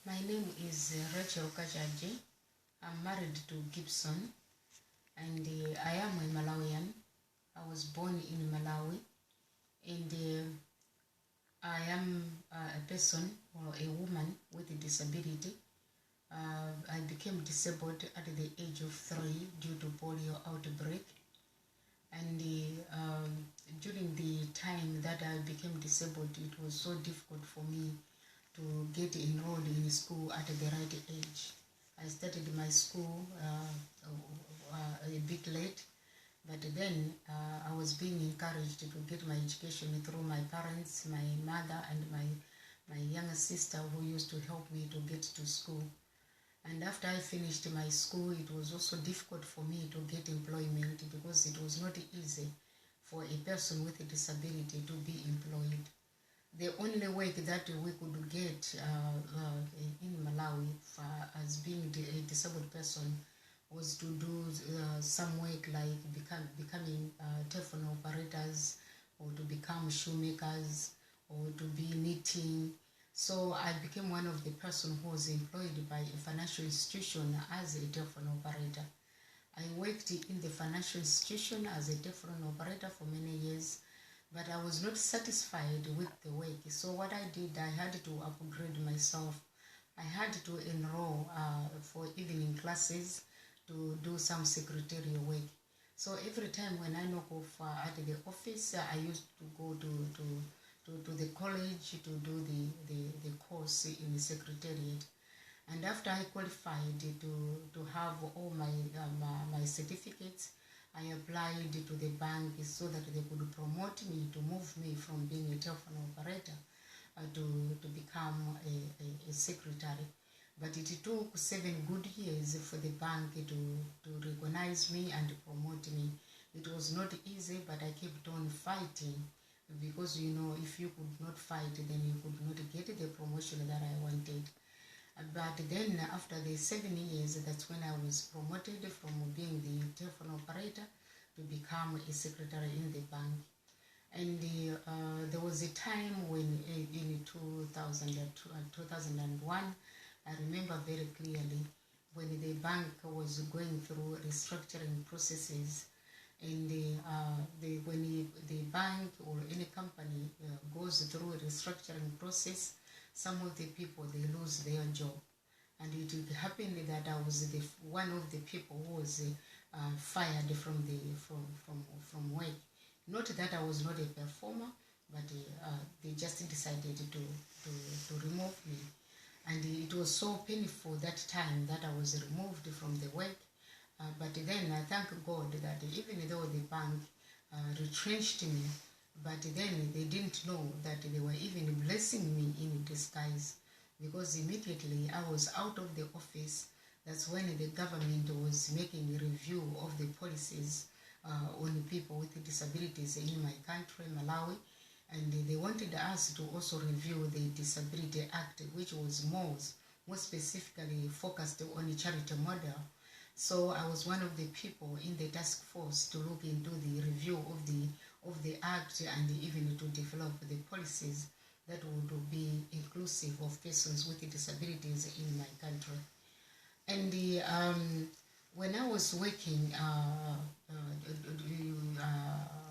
My name is Rachel KACHAJE. I'm married to Gibson, and I am a Malawian. I was born in Malawi, and I am a person or a woman with a disability. I became disabled at the age of 3 due to polio outbreak, and during the time that I became disabled, it was so difficult for me to get enrolled in school at the right age. I started my school a bit late, but then I was being encouraged to get my education through my parents, my mother, and my younger sister, who used to help me to get to school. And after I finished my school, it was also difficult for me to get employment because it was not easy for a person with a disability to be employed. The only work that we could get in Malawi as being a disabled person was to do some work like becoming telephone operators, or to become shoemakers, or to be knitting. So I became one of the person who was employed by a financial institution as a telephone operator. I worked in the financial institution as a telephone operator for many years, but I was not satisfied with the work. So what I did, I had to upgrade myself. I had to enroll for evening classes to do some secretarial work. So every time when I knock off at the office, I used to go to the college to do the course in the secretariat. And after I qualified to have all my certificates, I applied to the bank so that they could promote me, to move me from being a telephone operator to become a secretary. But it took 7 good years for the bank to recognize me and promote me. It was not easy, but I kept on fighting, because if you could not fight, then you could not get the promotion that I wanted. But then after the 7 years, that's when I was promoted from being the telephone operator to become a secretary in the bank. And there was a time when in 2001, I remember very clearly, when the bank was going through restructuring processes. And when the bank or any company goes through a restructuring process, some of the people, they lose their job. And it happened that I was one of the people who was fired from work. Not that I was not a performer, but they just decided to remove me. And it was so painful that time that I was removed from the work. But then I thank God that even though the bank retrenched me, but then they didn't know that they were even blessing me in disguise, because immediately I was out of the office. That's when the government was making a review of the policies on people with disabilities in my country, Malawi, and they wanted us to also review the Disability Act, which was more specifically focused on a charity model. So I was one of the people in the task force to look into the review of the act, and even to develop the policies that would be inclusive of persons with disabilities in my country. And when I was working,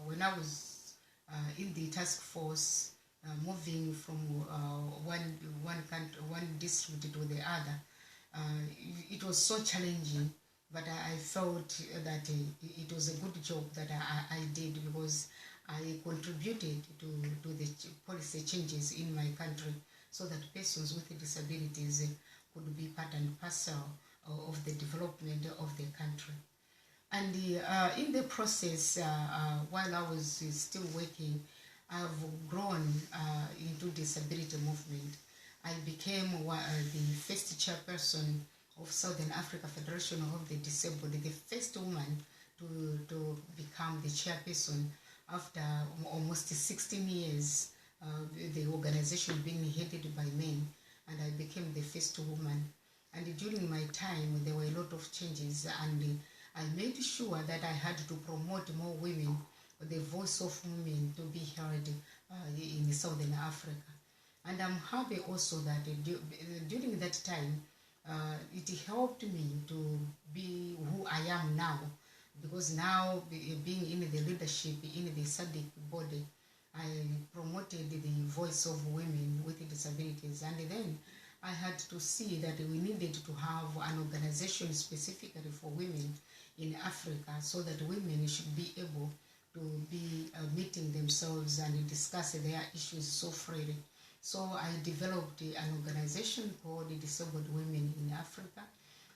when I was in the task force, moving from one district to the other, it was so challenging. But I felt that it was a good job that I did, because I contributed to the policy changes in my country, so that persons with disabilities could be part and parcel of the development of the country. And in the process, while I was still working, I've grown into disability movement. I became the first chairperson of Southern Africa Federation of the Disabled, the first woman to become the chairperson after almost 16 years, the organization being headed by men, and I became the first woman. And during my time, there were a lot of changes, and I made sure that I had to promote more women, the voice of women to be heard in Southern Africa. And I'm happy also that during that time, it helped me to be who I am now, because now being in the leadership in the SADC body, I promoted the voice of women with disabilities, and then I had to see that we needed to have an organization specifically for women in Africa, so that women should be able to be meeting themselves and discuss their issues so freely. So I developed an organization called the Disabled Women in Africa,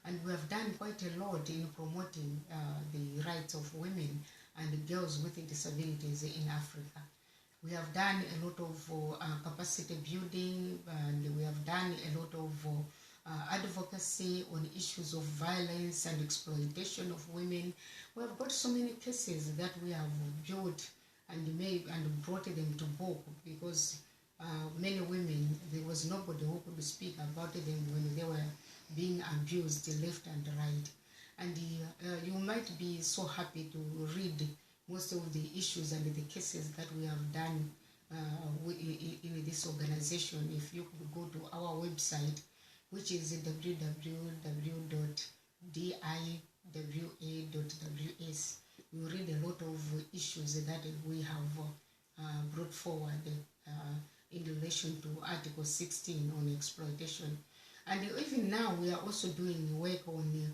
and we have done quite a lot in promoting the rights of women and girls with disabilities in Africa. We have done a lot of capacity building, and we have done a lot of advocacy on issues of violence and exploitation of women. We have got so many cases that we have built and made and brought them to book, because many women, there was nobody who could speak about them when they were being abused left and right. And you might be so happy to read most of the issues and the cases that we have done in this organization. If you could go to our website, which is www.diwa.ws, you read a lot of issues that we have brought forward in relation to Article 16 on exploitation. And even now we are also doing work on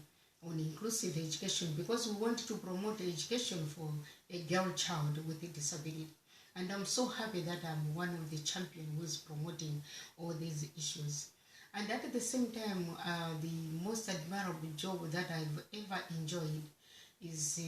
inclusive education, because we want to promote education for a girl child with a disability. And I'm so happy that I'm one of the champions who is promoting all these issues. And at the same time, the most admirable job that I've ever enjoyed is